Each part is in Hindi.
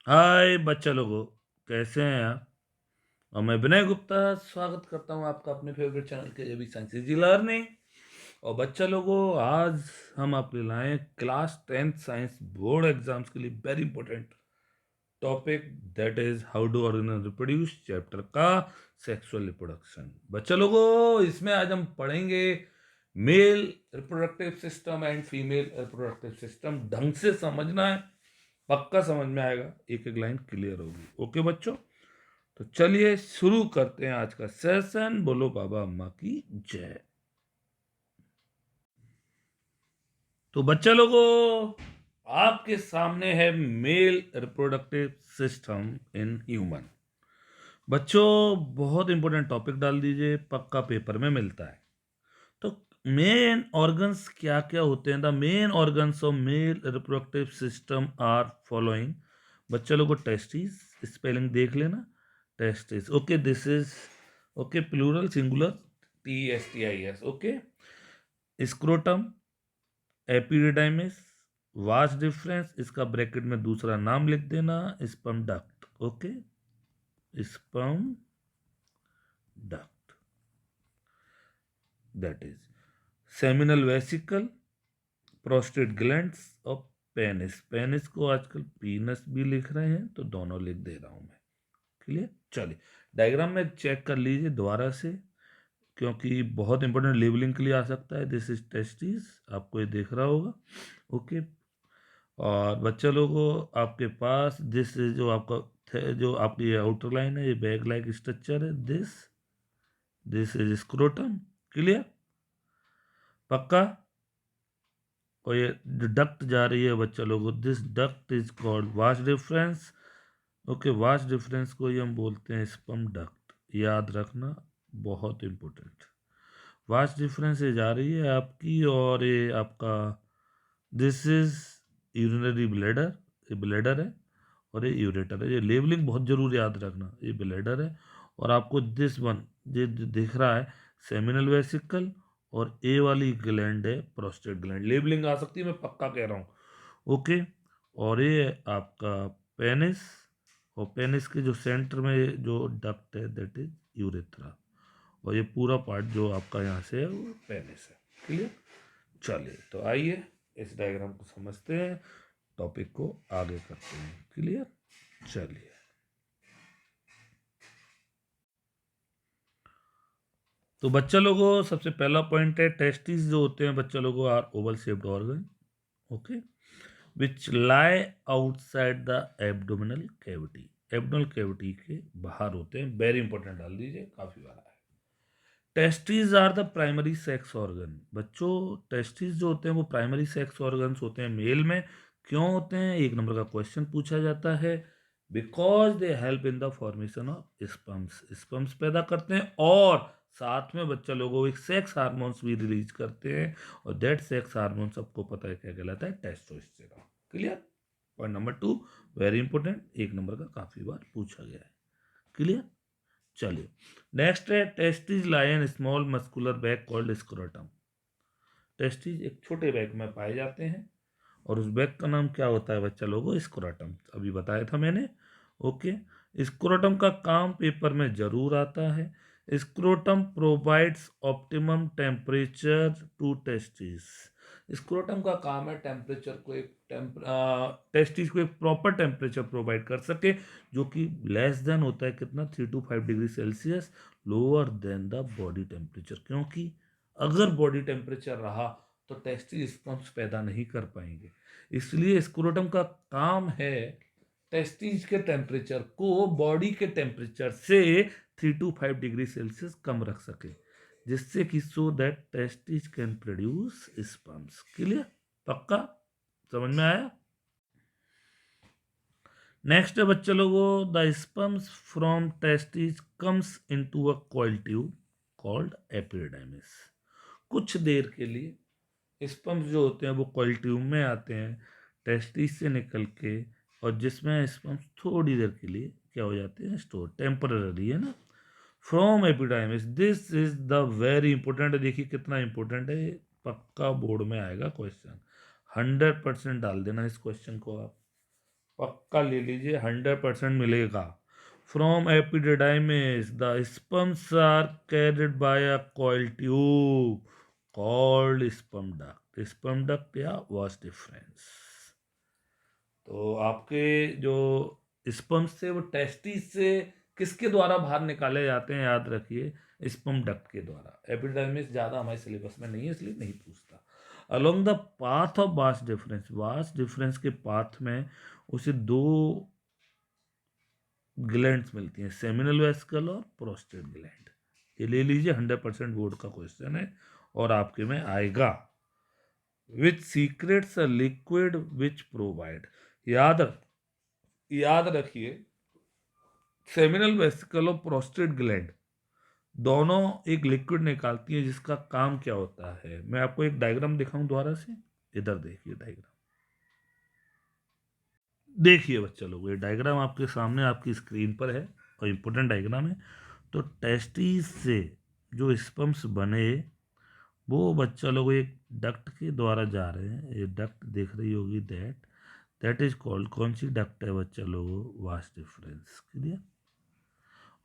हाय बच्चा लोगों, कैसे हैं आप? और मैं विनय गुप्ता स्वागत करता हूं आपका अपने फेवरेट चैनल के एबी साइंस इजी लर्निंग। और बच्चा लोगों, आज हम आपके लिए लाए class 10th science board exams के लिए very important topic, that is how do organism reproduce, chapter का सेक्सुअल रिप्रोडक्शन। बच्चा लोगों, इसमें आज हम पढ़ेंगे mail reproductive system and female reproductive system. ढंग से समझना है, पक्का समझ में आएगा, एक एक लाइन क्लियर होगी। ओके बच्चों, तो चलिए शुरू करते हैं आज का सेशन। बोलो बाबा अम्मा की जय। तो बच्चा लोगों, आपके सामने है mail reproductive system in human. बच्चों, बहुत इंपॉर्टेंट टॉपिक डाल दीजिए, पक्का पेपर में मिलता है। तो मेन ऑर्गन्स क्या क्या होते हैं? The main organs of male reproductive system are following. बच्चा लोगों को टेस्टिस स्पेलिंग देख लेना, testis. Okay, this is okay plural singular TESTIS। Okay, scrotum, epididymis, vas deferens bracket में दूसरा नाम लिख देना, sperm duct. Okay, sperm duct, that is seminal vesicle, prostate glands और पेनिस। पेनिस को आजकल पीनस भी लिख रहे हैं, तो दोनों लिख दे रहा हूं मैं। क्लियर? चलिए डायग्राम में चेक कर लीजिए दोबारा से, क्योंकि बहुत इंपॉर्टेंट लेबलिंग के लिए आ सकता है। दिस इज टेस्टिस, आपको ये देख रहा होगा। ओके, और बच्चे लोगों, आपके पास दिस इज जो आपकी आउटर लाइन है, ये बैग लाइक स्ट्रक्चर है। This is scrotum. क्लियर? पक्का? और ये डक्ट जा रही है बच्चा लोगों, this duct is called vast difference. Okay, vast difference को ही हम बोलते हैं स्पर्म डक्ट। याद रखना, बहुत इंपॉर्टेंट। वास्ट डिफरेंस ये जा रही है आपकी, और ये आपका दिस इज यूरिनरी ब्लैडर, ये ब्लैडर है, और ये यूरेटर है। ये लेबलिंग बहुत जरूर याद रखना, ये ब्लैडर है। और आपको दिस वन ये जो दिख रहा है सेमिनल वेसिकल, और ए वाली ग्लैंड है प्रोस्टेट ग्लैंड। लेबलिंग आ सकती है, मैं पक्का कह रहा हूँ। ओके, और ये है आपका पेनिस, और पेनिस के जो सेंटर में जो डक्ट है दैट इज यूरेथ्रा, और ये पूरा पार्ट जो आपका यहाँ से है वो पेनिस है। क्लियर? चलिए, तो आइए इस डायग्राम को समझते हैं, टॉपिक को आगे करते हैं। क्लियर? चलिए, तो बच्चा लोगों, सबसे पहला पॉइंट है टेस्टिस जो होते हैं बच्चा लोगों are oval shaped organ. Okay, which lie outside the abdominal cavity. Abdominal cavity के बाहर होते हैं। वेरी इंपॉर्टेंट डाल दीजिए, काफी बार आया। Testis are the primary sex organ. बच्चों, टेस्टिस जो होते हैं वो प्राइमरी सेक्स ऑर्गन्स होते हैं मेल में। क्यों होते हैं? एक नंबर का क्वेश्चन पूछा जाता है। Because they help in the formation of sperms. Sperms पैदा करते हैं, और साथ में बच्चा लोगों एक सेक्स हार्मोन्स भी रिलीज करते हैं, और दैट सेक्स हार्मोन सबको पता है क्या कहलाता है? Testosterone. Clear? Point number 2, very important, एक नंबर का काफी बार पूछा गया है। क्लियर? चलिए, नेक्स्ट है testis line small muscular bag called scrotum. Testis एक छोटे बैग में पाए जाते हैं, और उस बैग का नाम क्या होता है बच्चा लोगों? स्क्रोटम। अभी बताया था मैंने। ओके, स्क्रोटम का काम पेपर में जरूर आता है। Scrotum provides optimum temperature to testis. Scrotum का काम है टेम्परेचर को टेस्टिस को एक प्रॉपर टेम्परेचर प्रोवाइड कर सके, जो कि लेस देन होता है कितना? 3 to 5 degree Celsius lower than the body temperature. क्योंकि अगर बॉडी टेम्परेचर रहा तो टेस्टिस स्पर्म्स पैदा नहीं कर पाएंगे। इसलिए स्क्रोटम का काम है टेस्टिस के टेम्परेचर को बॉडी के टेम्परेचर से 3 to 5 डिग्री सेल्सियस कम रख सके, जिससे कि so that testis can produce sperms. Clear? पक्का समझ में आया? नेक्स्ट है बच्चे लोगों, the sperms from testis comes into a coil tube called epididymis. कुछ देर के लिए स्पर्म्स जो होते हैं वो कॉइल ट्यूब में आते हैं टेस्टिस से निकल के, और जिसमें स्पर्म्स थोड़ी देर के लिए क्या हो जाते हैं? स्टोर, टेम्पररी है ना। From epididymis, this is the very important. देखिए कितना इंपॉर्टेंट है, पक्का बोर्ड में आएगा क्वेश्चन। 100% डाल देना इस क्वेश्चन को आप। पक्का ले लीजिए, 100% मिलेगा। From epididymis the sperms are carried by a coil tube called sperm duct. Sperm duct या वास डिफरेंस। तो आपके जो स्पर्म्स थे वो टेस्टिस से किसके द्वारा बाहर निकाले जाते हैं, याद रखिए, स्पर्म डक्ट के द्वारा। एपिडर्मिस ज़्यादा हमारे सिलेबस में नहीं है इसलिए नहीं पूछता। Along the path of vas deferens के पाथ में उसे दो ग्लैंड्स मिलती हैं, सेमिनल वेसिकल और प्रोस्टेट ग्लैंड। ये ले लीजिए, 100% बोर्ड का क्वेश्चन है और आपके में आएगा। Which secretes a liquid which provide. याद रखिए, सेमिनल वेसिकल और प्रोस्टेट ग्लैंड दोनों एक लिक्विड निकालती है जिसका काम क्या होता है। मैं आपको एक डायग्राम दिखाऊं दोबारा से, इधर देखिए डायग्राम। देखिए बच्चा लोग, ये डायग्राम आपके सामने आपकी स्क्रीन पर है और इम्पोर्टेंट डायग्राम है। तो टेस्टिस से जो स्पर्म्स बने वो बच्चा लोग एक डक्ट के द्वारा जा रहे हैं। ये डक्ट देख रही होगी, दैट इज कॉल्ड, कौन सी डक्ट है बच्चा लोग, वास डिफरेंस। क्लियर।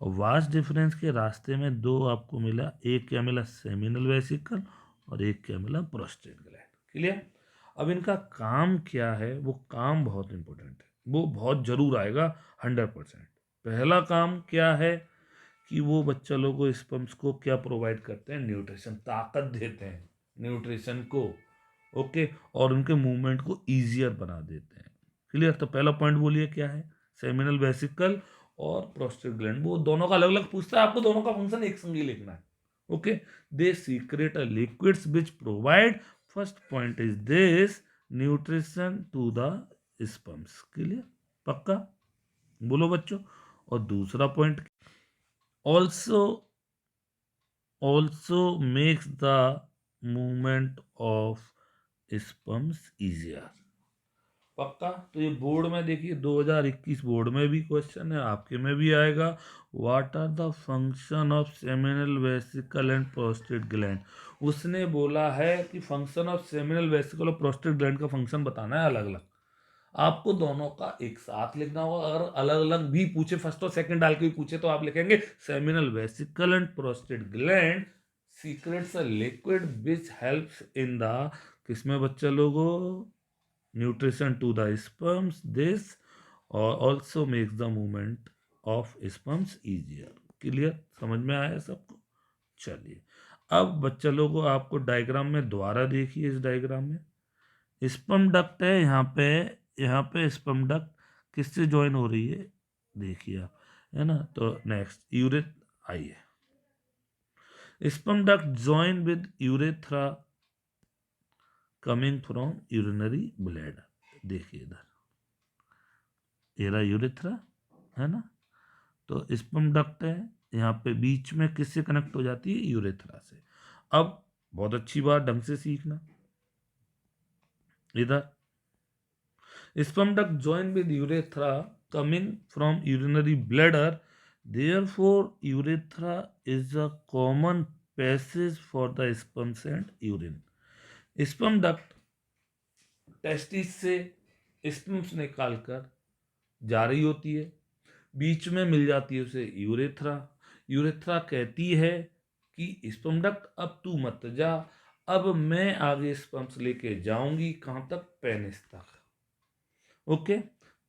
और वास डिफरेंस के रास्ते में दो आपको मिला, एक क्या मिला, सेमिनल वेसिकल और एक क्या मिला, प्रोस्टेट ग्लैंड। क्लियर। अब इनका काम क्या है, वो काम बहुत इंपॉर्टेंट है, वो बहुत जरूर आएगा 100%। पहला काम क्या है कि वो बच्चा लोगों को स्पर्म्स को क्या प्रोवाइड करते हैं, न्यूट्रिशन, ताकत देते हैं न्यूट्रिशन को। ओके। और उनके मूवमेंट को ईजियर बना देते हैं। क्लियर। तो पहला पॉइंट बोलिए क्या है, सेमिनल वेसिकल और प्रोस्टेट ग्लैंड, वो दोनों का अलग अलग पूछता है, आपको दोनों का फंक्शन एक संग ही लिखना है। Okay. They secrete a liquids which provide, first point is this, nutrition to the sperms. Clear, पक्का, बोलो बच्चों। और दूसरा point, also makes the movement of sperms easier। पक्का। तो ये बोर्ड में देखिए 2021 बोर्ड में भी क्वेश्चन है, आपके में भी आएगा। What are the function of seminal vesicle and prostate gland. उसने बोला है कि फंक्शन ऑफ सेमिनल वेसिकल और प्रोस्टेट ग्लैंड का फंक्शन बताना है अलग अलग। आपको दोनों का एक साथ लिखना होगा। अगर अलग अलग भी पूछे, फर्स्ट और सेकंड डाल के भी पूछे, तो आप लिखेंगे seminal vesicle and prostate gland secretes a liquid which helps in the, किसमें बच्चा लोगों, nutrition to the sperms, this और also makes the movement of sperms easier. Clear, समझ में आया सबको। चलिए, अब बच्चा लोगों आपको डायग्राम में दोबारा देखिए, इस डायग्राम में स्पर्म डक्ट है, यहाँ पे स्पर्म डक्ट किससे ज्वाइन हो रही है, देखिए आप, है ना। तो नेक्स्ट यूरेथ, आइए, sperm duct join with urethra coming from urinary bladder. देखिए इधर, ये रहा यूरेथ्रा, है ना। तो स्पर्म डक्ट है, यहाँ पे बीच में किससे कनेक्ट हो जाती है, यूरेथ्रा से। अब बहुत अच्छी बात, ढंग से सीखना। इधर sperm duct join with urethra coming from urinary bladder. Therefore, urethra is a common passage for the sperms and urine. Sperm duct testis से स्पर्म्स निकालकर जा रही होती है, बीच में मिल जाती है उसे यूरेथ्रा। यूरेथ्रा कहती है कि स्पर्म डक्ट अब तू मत जा, अब मैं आगे स्पर्म्स लेके जाऊंगी कहाँ तक, पेनिस तक। ओके।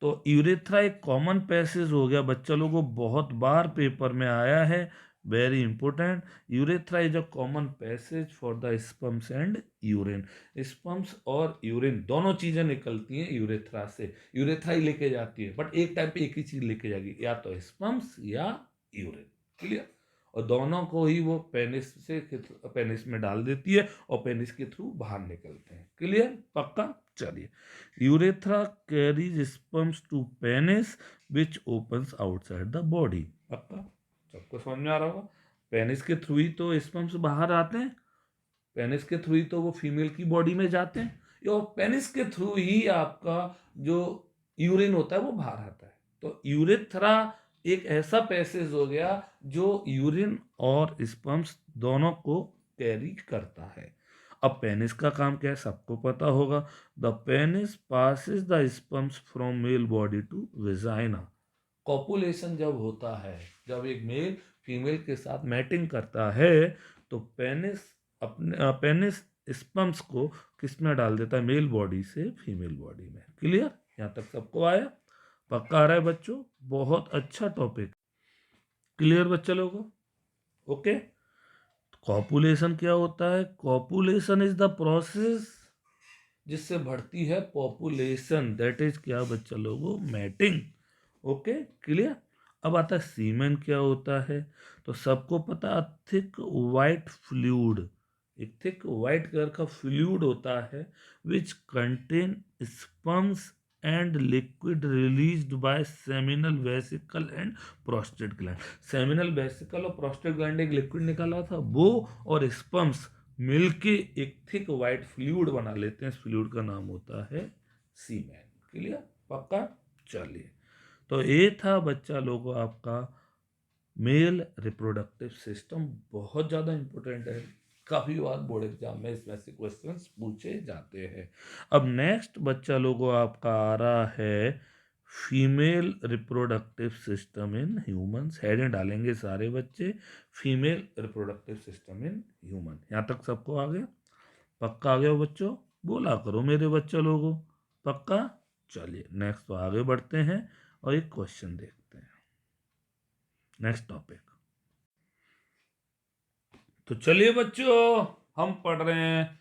तो यूरेथ्रा एक कॉमन पैसेज हो गया, बच्चा लोगों को बहुत बार पेपर में आया है, very important. Urethra is a common passage for the sperms and urine. Sperms और यूरिन दोनों चीजें निकलती हैं यूरेथ्रा से, यूरेथ्रा ही लेके जाती है, बट एक टाइम पे एक ही चीज लेके जाएगी, या तो स्पर्म्स या यूरिन। क्लियर। और दोनों को ही वो पेनिस से, पेनिस में डाल देती है और पेनिस के थ्रू बाहर निकलते हैं। क्लियर, पक्का। चलिए, urethra carries sperms to penis which opens outside the body. पक्का, सबको समझ में आ रहा होगा। पेनिस के थ्रू ही तो स्पर्म्स बाहर आते हैं, पेनिस के थ्रू ही तो वो फीमेल की बॉडी में जाते हैं, और पेनिस के थ्रू ही आपका जो यूरिन होता है वो बाहर आता है। तो यूरेथ्रा एक ऐसा पैसेज हो गया जो यूरिन और स्पर्म्स दोनों को कैरी करता है। अब पेनिस का काम क्या है सबको पता होगा। The penis passes the sperms from male body to vagina. Copulation जब होता है, जब एक मेल फीमेल के साथ मैटिंग करता है तो पेनिस अपने पेनिस स्पर्म्स को किस में डाल देता है, मेल बॉडी से फीमेल बॉडी में। क्लियर, यहाँ तक सबको आया? पक्का आ रहा है बच्चों? बहुत अच्छा टॉपिक। क्लियर बच्चा लोगों? ओके। कॉपुलेशन क्या होता है? कॉपुलेशन इज द प्रोसेस जिससे बढ़ती है पॉपुलेशन, दैट इज क्या बच्चा लोगों, मैटिंग। Okay clear. अब आता है सीमेन क्या होता है। तो सबको पता, थिक वाइट फ्लूइड, एक थिक वाइट कलर का फ्लूइड होता है which contain sperms and liquid released by seminal vesicle and prostate gland. Seminal vesicle और प्रोस्टेट ग्लैंड एक लिक्विड निकाला था, वो और स्पर्म्स मिलके एक थिक वाइट फ्लूइड बना लेते हैं। इस फ्लूइड का नाम होता है सीमेन। क्लियर, पक्का? चलिए, तो ये था बच्चा लोगों आपका मेल रिप्रोडक्टिव सिस्टम। बहुत ज़्यादा इंपॉर्टेंट है, काफ़ी बार बोर्ड एग्जाम में इसमें से क्वेश्चंस पूछे जाते हैं। अब नेक्स्ट बच्चा लोगों आपका आ रहा है female reproductive system in humans. Heading डालेंगे सारे बच्चे, female reproductive system in human. यहाँ तक सबको आ गया? पक्का आ गया बच्चों? बोला करो मेरे बच्चे लोगों, पक्का? चलिए नेक्स्ट तो आगे बढ़ते हैं और एक क्वेश्चन देखते हैं। Next topic. तो चलिए बच्चों, हम पढ़ रहे हैं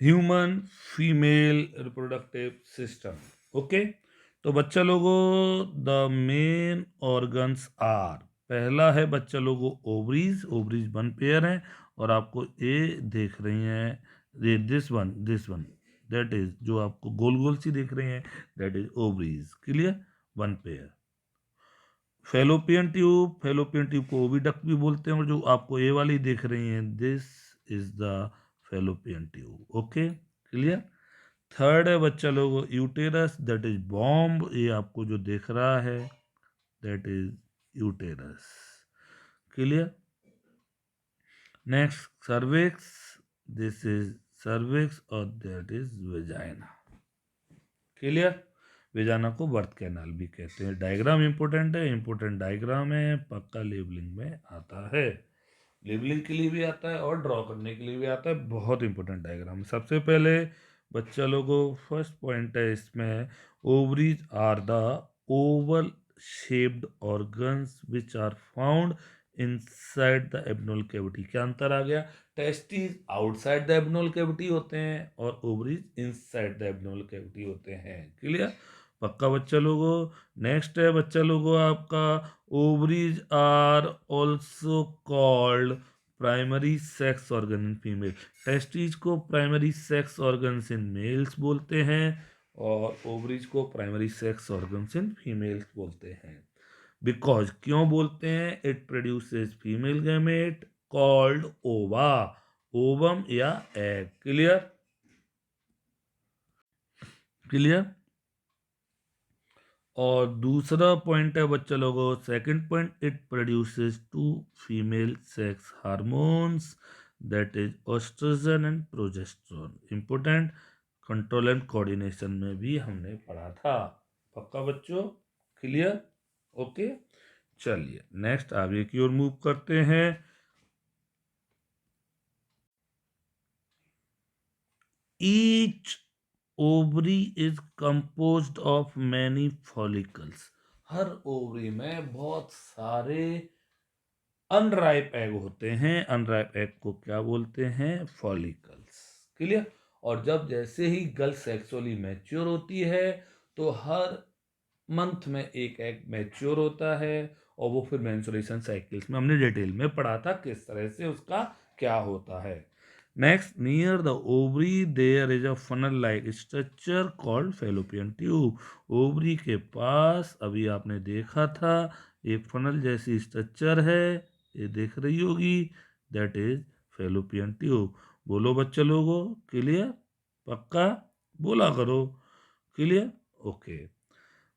human female reproductive system. Okay, तो बच्चा लोगों द मेन ऑर्गन्स आर, पहला है बच्चा लोगों ओवरीज। ओवरीज वन पेयर है और आपको ए देख रही हैं, ये दिस वन दैट इज, जो आपको गोल गोल सी दिख रही हैं, that is ovaries. Clear, one pair. Fallopian tube को ओविडक्ट भी बोलते हैं, और जो आपको ए वाली दिख रही हैं, this is the fallopian tube. Okay clear. Third है बच्चा लोगों यूटेरस, दैट इज बॉम्ब। ये आपको जो दिख रहा है that is uterus. Clear. Next cervix, this is cervix और that is vagina. Clear. Vagina को बर्थ कैनाल भी कहते हैं। डायग्राम इंपॉर्टेंट है, इंपॉर्टेंट डायग्राम है, पक्का लेबलिंग में आता है, लेबलिंग के लिए भी आता है और ड्रॉ करने के लिए भी आता है। बहुत इंपॉर्टेंट डायग्राम। सबसे पहले बच्चा लोगों फर्स्ट पॉइंट है इसमें, ovaries are the oval shaped organs which are found inside the abdominal cavity. क्या अंतर आ गया? Testis outside the abdominal cavity होते हैं और ovaries inside the abdominal cavity होते हैं। क्लियर, पक्का बच्चा लोगों। नेक्स्ट है बच्चा लोगों आपका, ovaries are also called primary sex organ in female. Testis को primary sex organs in males बोलते हैं और ओवरीज को primary sex organs in females बोलते हैं। बिकॉज, क्यों बोलते हैं? It produces female gamete called ova, ovum या एग। Clear, clear. और दूसरा पॉइंट है बच्चा लोगों, second point, it produces two female sex hormones, that is oestrogen and progesterone. Important, control and coordination में भी हमने पढ़ा था। पक्का बच्चों? Clear, okay. चलिए नेक्स्ट आगे की ओर मूव करते हैं। Each ovary is composed of many follicles. Her ovary में बहुत सारे अनराइप एग होते हैं। अनराइप एग को क्या बोलते हैं? फॉलिकल्स। क्लियर। और जब जैसे ही गर्ल सेक्सुअली मैच्योर होती है तो हर मंथ में एक एग मैच्योर होता है और वो फिर मेंस्ट्रुएशन साइकिल्स में हमने डिटेल में पढ़ा था किस तरह से उसका क्या होता है। Next, near the ovary there is a funnel like structure called fallopian tube. Ovary के पास अभी आपने देखा था एक फनल जैसी स्ट्रक्चर है, ये देख रही होगी, दैट इज फेलोपियन ट्यूब। बोलो बच्चे लोगों, क्लियर? पक्का बोला करो। Clear, okay.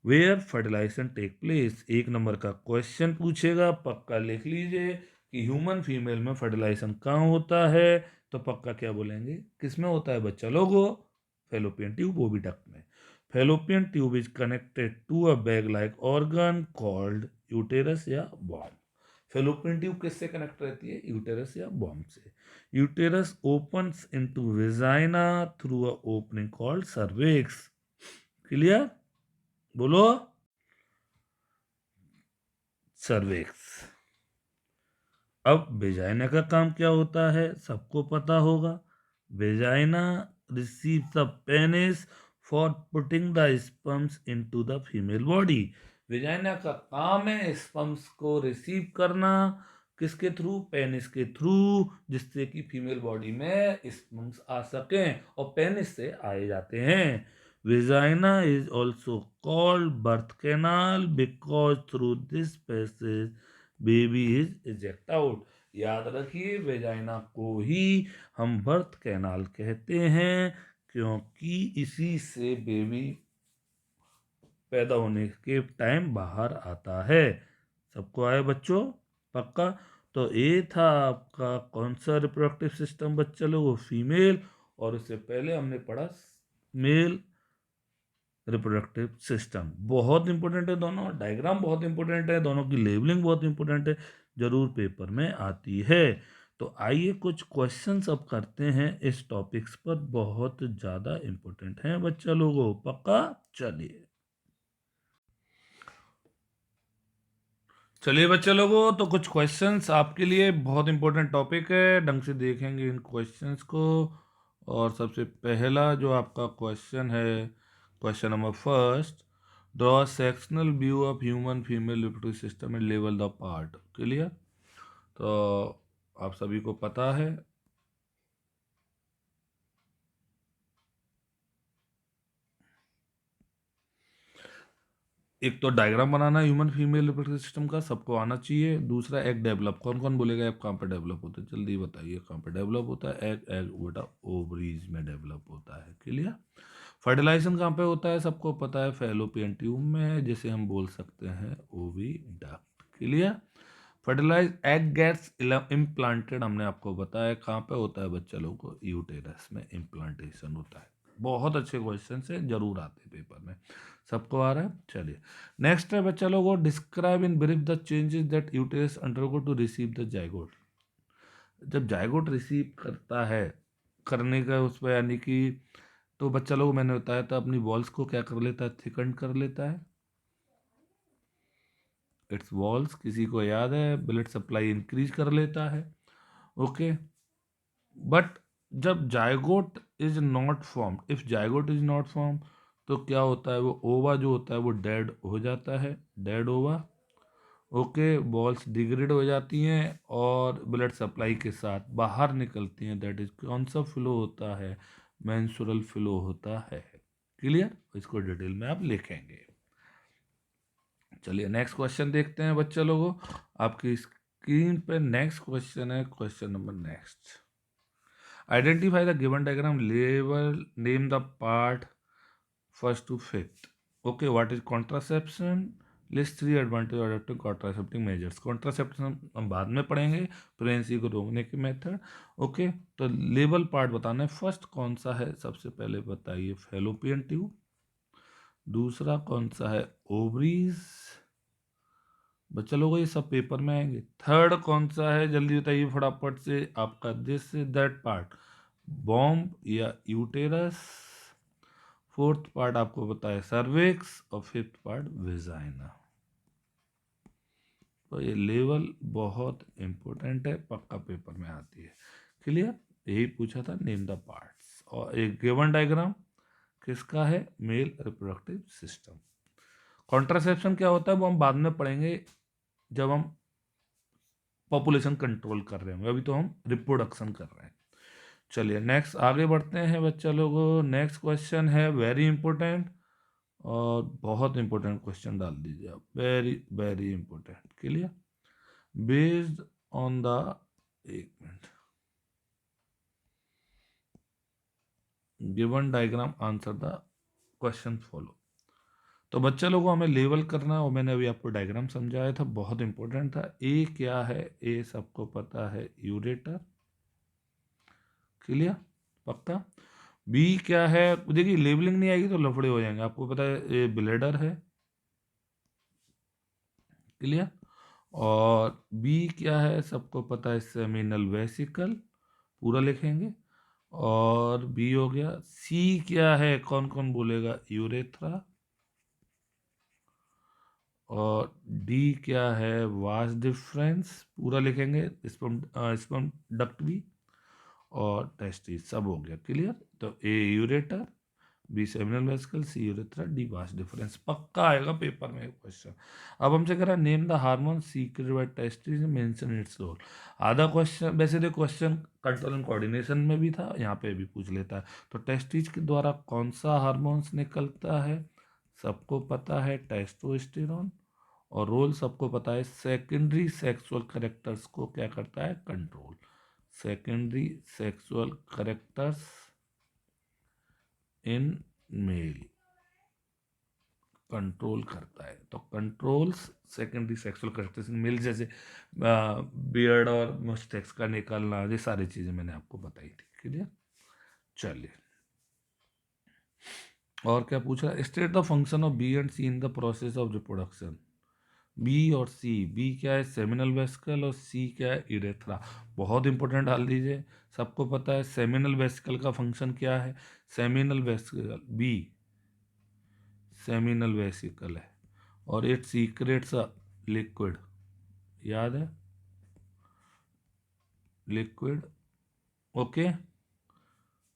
Where fertilization take place, एक नंबर का क्वेश्चन पूछेगा, पक्का लिख लीजिए कि ह्यूमन फीमेल में फर्टिलाइजेशन कहाँ होता है। तो पक्का क्या बोलेंगे, किसमें होता है बच्चा लोगो, फेलोपियन ट्यूब, वो भी डक्ट में। Fallopian tube is connected to a bag like organ called uterus या बॉम्ब। फेलोपियन ट्यूब किससे कनेक्ट रहती है, यूटेरस या बॉम्ब से। Uterus opens into vagina through a opening called cervix. Clear, बोलो, सर्विक्स। अब वेजाइना का काम क्या होता है, सबको पता होगा। Vagina receive the penis for putting the sperms into the female body. Vagina का काम है स्पर्म्स को रिसीव करना, किसके थ्रू, पेनिस के थ्रू, जिससे कि फीमेल बॉडी में स्पर्म्स आ सकें, और पेनिस से आए जाते हैं। Vagina is also called birth canal because through this passage baby is eject out. याद रखिए, वेजाइना को ही हम बर्थ कैनाल कहते हैं, क्योंकि इसी से बेबी पैदा होने के टाइम बाहर आता है। सबको आए बच्चों, पक्का। तो ये था आपका कौन सा रिप्रोडक्टिव सिस्टम बच्चा लोगों, फीमेल, और इससे पहले हमने पढ़ा मेल रिप्रोडक्टिव सिस्टम। बहुत इंपॉर्टेंट है दोनों, डायग्राम बहुत इंपॉर्टेंट है, दोनों की लेबलिंग बहुत इंपॉर्टेंट है, जरूर पेपर में आती है। तो आइए कुछ क्वेश्चंस अब करते हैं इस टॉपिक्स पर, बहुत ज़्यादा इंपॉर्टेंट है बच्चा लोगों, पक्का। चलिए चलिए बच्चा लोगों, तो कुछ क्वेश्चंस आपके लिए, बहुत इंपॉर्टेंट टॉपिक है, ढंग से देखेंगे इन क्वेश्चंस को। और सबसे पहला जो आपका क्वेश्चन है, question number first, draw sectional view of human female reproductive system and level the part. Clear, तो आप सभी को पता है, एक तो डायग्राम बनाना ह्यूमन फीमेल रिप्रोडक्टिव सिस्टम का, सबको आना चाहिए। दूसरा एग डेवलप, कौन कौन बोलेगा एग कहाँ पे डेवलप होता है, जल्दी बताइए कहाँ पे डेवलप होता है एग, एग बेटा ओवरीज में डेवलप होता है। क्लियर, फर्टिलाइजेशन कहाँ पे होता है, सबको पता है फैलोपियन ट्यूब में, जिसे हम बोल सकते हैं oviduct. Clear, fertilize egg gets implanted, हमने आपको बताया कहाँ पे होता है बच्चा लोगों को, यूटेरस में इम्प्लांटेशन होता है। बहुत अच्छे क्वेश्चन से जरूर आते हैं पेपर में, सबको आ रहा है। चलिए नेक्स्ट है बच्चा लोगों, describe in brief the changes that uterus undergo to receive the zygote. जब जाइगोट रिसीव करता है, करने का उस पर यानी कि, तो बच्चा लोग मैंने बताया था अपनी वॉल्स को क्या कर लेता है, थिकन कर लेता है, इट्स वॉल्स, किसी को याद है, ब्लड सप्लाई इंक्रीज कर लेता है। ओके, बट जब zygote is not form, if zygote is not form, तो क्या होता है, वो ओवा जो होता है वो डेड हो जाता है, डेड ओवा। ओके, बॉल्स डिग्रेड हो जाती हैं और ब्लड सप्लाई के साथ बाहर निकलती हैं, दैट इज कौन सा फ्लो होता है, मेंस्ट्रुअल फ्लो होता है। क्लियर, इसको डिटेल में आप लिखेंगे। चलिए नेक्स्ट क्वेश्चन देखते हैं बच्चा लोगों, आपकी स्क्रीन पे नेक्स्ट क्वेश्चन है, question number next, identify the given diagram, लेवल name the part first to fifth. Okay, what is contraception, list 3 advantage adopting contraceptive measures. Contraception हम बाद में पढ़ेंगे, प्रेगनेंसी को रोकने के मेथड। ओके, तो लेबल पार्ट बताना है, फर्स्ट कौन सा है, सबसे पहले बताइए फैलोपियन ट्यूब, दूसरा कौन सा है, ओवरीज, बच्चा लोगों ये सब पेपर में आएंगे। थर्ड कौन सा है, जल्दी बताइए फटाफट से, आपका दिस दैट पार्ट, बॉम्ब या यूटेरस। फोर्थ पार्ट आपको बताया सर्विक्स, और फिफ्थ पार्ट वेजाइना। तो ये लेवल बहुत इंपॉर्टेंट है, पक्का पेपर में आती है। क्लियर, यही पूछा था, नेम द पार्ट्स, और एक गिवन डायग्राम किसका है, मेल रिप्रोडक्टिव सिस्टम। कॉन्ट्रासेप्शन क्या होता है वो हम बाद में पढ़ेंगे, जब हम पॉपुलेशन कंट्रोल कर रहे होंगे, अभी तो हम रिप्रोडक्शन कर रहे हैं। चलिए नेक्स्ट आगे बढ़ते हैं बच्चा लोगों, नेक्स्ट क्वेश्चन है वेरी इंपॉर्टेंट, और बहुत इंपॉर्टेंट क्वेश्चन डाल दीजिए आप, very very important. Clear, based on the, एक minute, given diagram answer the question follow. तो बच्चा लोगों हमें लेवल करना, और मैंने अभी आपको डायग्राम समझाया था, बहुत इंपॉर्टेंट था। ए क्या है, ए सबको पता है यूरेटर, क्लियर, पक्का। बी क्या है, देखिए लेबलिंग नहीं आएगी तो लफड़े हो जाएंगे। आपको पता है ये ब्लेडर है, क्लियर। और बी क्या है, सबको पता है सेमिनल वेसिकल, पूरा लिखेंगे। और बी हो गया। सी क्या है, कौन कौन बोलेगा, यूरेथ्रा। और डी क्या है, वास डिफरेंस, पूरा लिखेंगे, स्पर्म स्पर्म डक्ट भी। और टेस्टिस, सब हो गया, क्लियर। तो ए यूरेटर, बी सेमिनल वेसिकल, सी यूरेथ्रा, डी वास डिफरेंस, पक्का आएगा पेपर में क्वेश्चन। अब हमसे कह रहा है name the hormone secreted by testis mention its role. आधा क्वेश्चन वैसे तो क्वेश्चन कंट्रोल एंड कोऑर्डिनेशन में भी था, यहाँ पे भी पूछ लेता है। तो टेस्टिस के द्वारा कौन सा हार्मोन्स निकलता है, सबको पता है टेस्टोस्टेरोन। और रोल सबको पता है, सेकेंडरी सेक्सुअल कैरेक्टर्स को क्या करता है, control. Secondary sexual characters in male control करता है। तो controls secondary sexual characters in male, जैसे बियर्ड और मस्टैक्स का निकलना, ये सारी चीजें मैंने आपको बताई थी, क्लियर। चलिए, और क्या पूछ रहा है, state the function of B and C in the process of reproduction. B और सी, बी क्या है सेमिनल वेसिकल और सी क्या है यूरेथ्रा। बहुत इंपॉर्टेंट डाल दीजिए, सबको पता है सेमिनल वेसिकल का फंक्शन क्या है, seminal vesicle B seminal vesicle है और इट सीक्रेट्स अ लिक्विड, याद है, liquid, okay,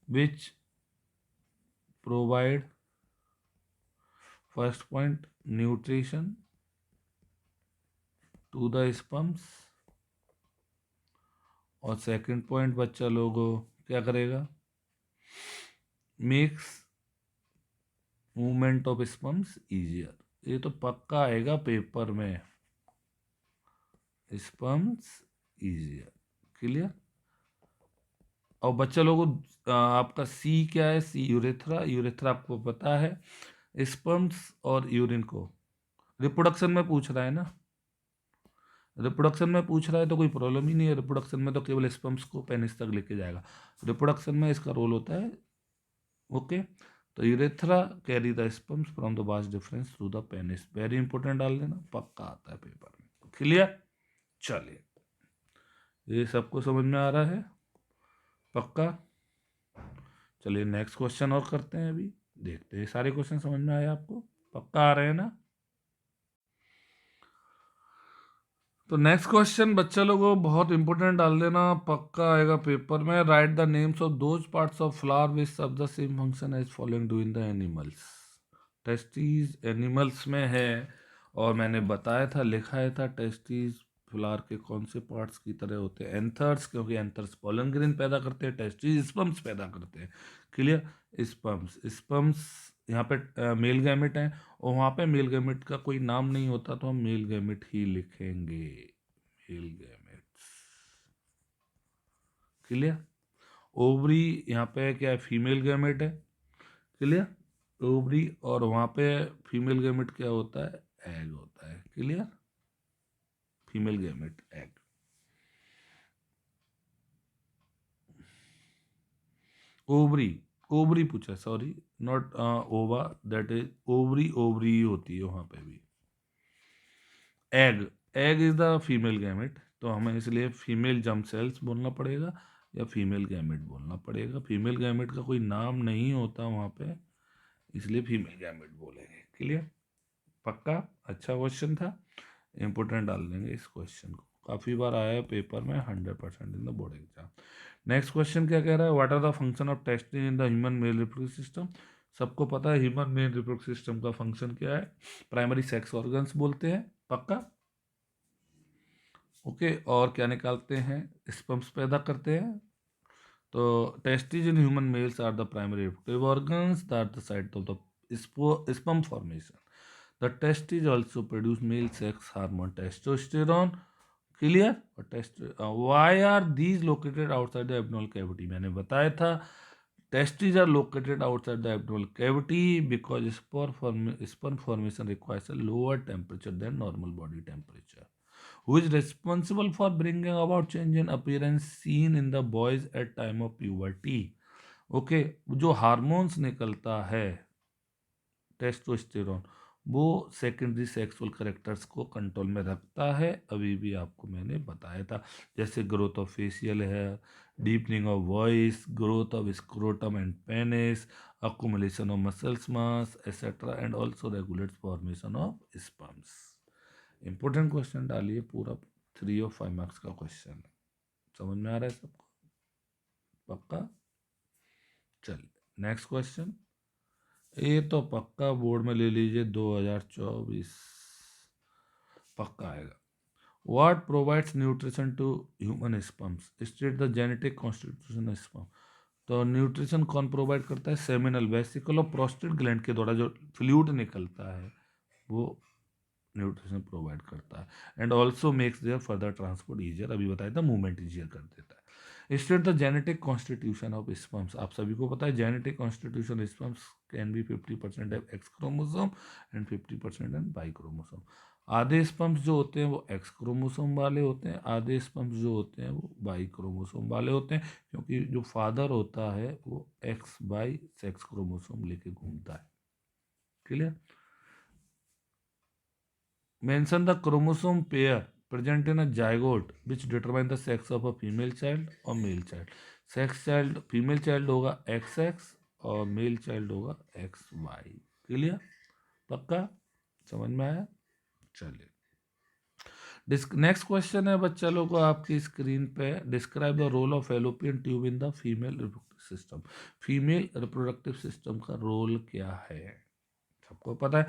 which provide first point nutrition to the sperms. और सेकंड पॉइंट बच्चा लोगों क्या करेगा, makes movement of sperms easier. ये तो पक्का आएगा पेपर में, स्पर्म्स इजियर, क्लियर। और बच्चा लोगों आपका सी क्या है, सी यूरेथ्रा, यूरेथ्रा आपको पता है स्पर्म्स और यूरिन को रिप्रोडक्शन में पूछ रहा है ना, रिप्रोडक्शन में पूछ रहा है तो कोई प्रॉब्लम ही नहीं है। रिप्रोडक्शन में तो केवल स्पर्म्स को पेनिस तक लेके जाएगा, रिप्रोडक्शन में इसका रोल होता है, ओके। तो urethra carry the sperms from the vas deferens through the penis, very important डाल देना, पक्का आता है पेपर में, क्लियर। चलिए, ये सबको समझ में आ रहा है, पक्का। चलिए नेक्स्ट क्वेश्चन और करते हैं, अभी देखते हैं सारे क्वेश्चन समझ में आए आपको, पक्का आ रहे हैं ना। तो नेक्स्ट क्वेश्चन बच्चा लोगों बहुत इंपॉर्टेंट डाल देना, पक्का आएगा पेपर में। Write the names of those parts of flower which serve the same function as following do in the animals. Testes animals में है, और मैंने बताया था, लिखा था टेस्टीज फ्लावर के कौन से पार्ट्स की तरह होते हैं, एंथर्स, क्योंकि एंथर्स पोलन ग्रेन पैदा करते हैं, टेस्टीज स्पर्म्स पैदा करते हैं, क्लियर। स्पर्म्स, स्पर्म्स यहाँ पे मेल गैमेट है, और वहाँ पे मेल गैमेट का कोई नाम नहीं होता तो हम मेल गैमेट ही लिखेंगे, मेल गैमेट्स, क्लियर। ओवरी यहाँ पे क्या है, फीमेल गैमेट है, क्लियर, ओवरी। और वहाँ पे फीमेल गैमेट क्या होता है, एग होता है, clear, female gamete egg. Ovary, ovary पूछा, सॉरी, नॉट ओवा, दैट इज ओवरी, ओवरी होती है वहाँ पे भी। Egg, egg is the female gamete, तो हमें इसलिए फीमेल जर्म सेल्स बोलना पड़ेगा या फीमेल गैमेट बोलना पड़ेगा। फीमेल गैमेट का कोई नाम नहीं होता वहाँ पे, इसलिए फीमेल गैमेट बोलेंगे, क्लियर, पक्का। अच्छा क्वेश्चन था, इंपोर्टेंट डाल देंगे इस क्वेश्चन को, काफ़ी बार आया है पेपर में, 100% in the board exam. Next question क्या कह रहा है, what are the function of testes in the human male reproductive system. सबको पता है ह्यूमन मेल रिप्रोडक्टिव सिस्टम का फंक्शन क्या है, प्राइमरी सेक्स ऑर्गन्स बोलते हैं, पक्का, ओके। और क्या निकालते हैं, स्पर्म्स पैदा करते हैं। तो testes in human males are the primary reproductive organs that the site of the sperm formation. The testes also produce male sex hormone testosterone, clear। और why are these located outside the abdominal cavity, मैंने बताया था testes are located outside the abdominal cavity because sperm formation requires a lower temperature than normal body temperature। Who is responsible for bringing about change in appearance seen in the boys at time of puberty. Okay, जो हार्मोन्स निकलता है टेस्टोस्टेरोन, वो सेकेंडरी सेक्सुअल करेक्टर्स को कंट्रोल में रखता है। अभी भी आपको मैंने बताया था, जैसे growth of facial hair, deepening of voice, growth of scrotum and penis, accumulation of muscles mass etc. And also regulates formation of sperms. Important question डालिए, पूरा 3 और 5 मार्क्स का क्वेश्चन है। समझ में आ रहा है सबको? पक्का? चलिए नेक्स्ट क्वेश्चन। ये तो पक्का बोर्ड में ले लीजिए, 2024 पक्का आएगा। What provides nutrition to human sperms? State the genetic constitution of sperm. तो न्यूट्रिशन कौन प्रोवाइड करता है? सेमिनल वेसिकल और प्रोस्टेट ग्लैंड के द्वारा जो फ्लूइड निकलता है वो न्यूट्रिशन प्रोवाइड करता है। And also makes their further transport easier, अभी बताया था, मूवमेंट ईजियर कर देता है। State the genetic constitution of sperms. आप सभी को पता है genetic constitution sperms can be 50% X chromosome and 50% and Y chromosome. आधे स्पर्म्स जो होते हैं वो एक्स क्रोमोसोम वाले होते हैं, आधे स्पर्म्स जो होते हैं वो वाई क्रोमोसोम वाले होते हैं, क्योंकि जो फादर होता है वो एक्स वाई सेक्स क्रोमोसोम लेके घूमता है। Clear? Mention the chromosome pair present in a zygote which determine the sex of a female child और male child. Sex child, female child होगा एक्स एक्स और मेल चाइल्ड होगा एक्स वाई। क्लियर? पक्का? समझ में आया? चलिए नेक्स्ट क्वेश्चन है बच्चा लोग को आपकी स्क्रीन पे। Describe the role of fallopian tube in the female reproductive system. Female reproductive system का रोल क्या है? सबको पता है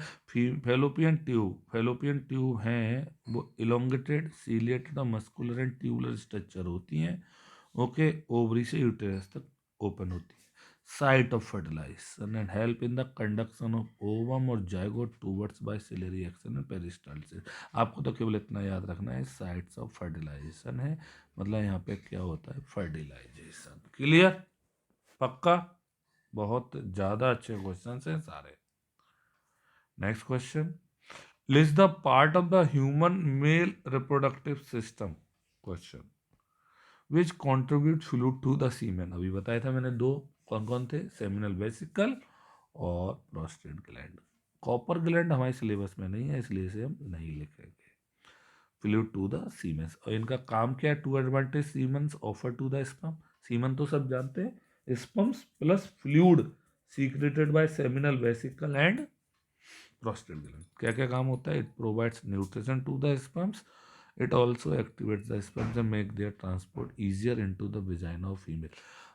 फैलोपियन ट्यूब हैं वो इलोंगेटेड सीलिएटेड और मस्कुलर एंड ट्यूबुलर स्ट्रक्चर होती हैं। ओके, ओवरी से यूटेरस तक ओपन होती है। Site of fertilisation and help in the conduction of ovum और zygote towards by ciliary action and peristalsis. आपको तो केवल इतना याद रखना है, साइट्स ऑफ फर्टिलाइजेशन है, मतलब यहाँ पे क्या होता है? फर्टिलाइजेशन। क्लियर? पक्का? बहुत ज़्यादा अच्छे क्वेश्चन हैं सारे। Next question. List the part of the human male reproductive system question which contribute fluid to the semen. अभी बताया था मैंने दो, कौन कौन थे? सेमिनल वेसिकल और प्रोस्टेट ग्लैंड। कॉपर ग्लैंड हमारे सिलेबस में नहीं है, इसलिए इसे हम नहीं लिखेंगे। फ्लूइड टू द सीमेंस, और इनका काम क्या है? Two advantage semen's offer to the sperm. Semen तो सब जानते हैं, sperms plus fluid secreted by seminal vesicle and prostate gland. क्या क्या काम होता है? It provides nutrition to the sperms, it also activates the sperms and make their transport easier into the vagina of female.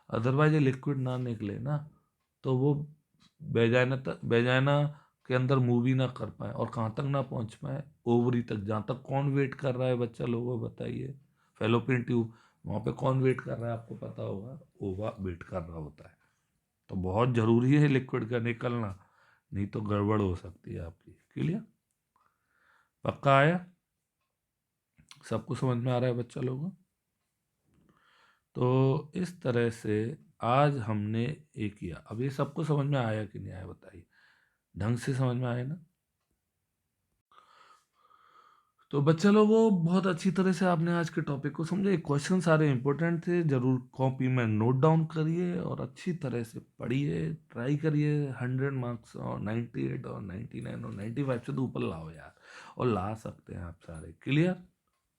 Otherwise ये लिक्विड ना निकले ना तो वो वेजाइना के अंदर मूव ही ना कर पाए, और कहाँ तक ना पहुँच पाए? ओवरी तक। जहाँ तक कौन वेट कर रहा है बच्चा लोगों बताइए? फैलोपियन ट्यूब, वहाँ पे कौन वेट कर रहा है? आपको पता होगा, ओवा वेट कर रहा होता है। तो बहुत जरूरी है लिक्विड का निकलना, नहीं तो गड़बड़ हो सकती है आपकी। क्लियर? पक्का आया? सबको समझ में आ रहा है बच्चा लोगों? तो इस तरह से आज हमने ये किया। अब ये सबको समझ में आया कि नहीं आया बताइए? ढंग से समझ में आया ना? तो बच्चा लोगों बहुत अच्छी तरह से आपने आज के टॉपिक को समझे। क्वेश्चन सारे इंपॉर्टेंट थे, जरूर कॉपी में नोट डाउन करिए और अच्छी तरह से पढ़िए, ट्राई करिए 100 मार्क्स और 98 और 99 और 95 से तो ऊपर लाओ यार, और ला सकते हैं आप सारे। क्लियर?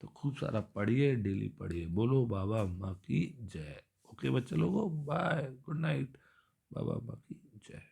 तो खूब सारा पढ़िए, डेली पढ़िए। बोलो बाबा अम्मा की जय। ओके बच्चे लोगों, बाय, गुड नाइट। बाबा अम्मा की जय।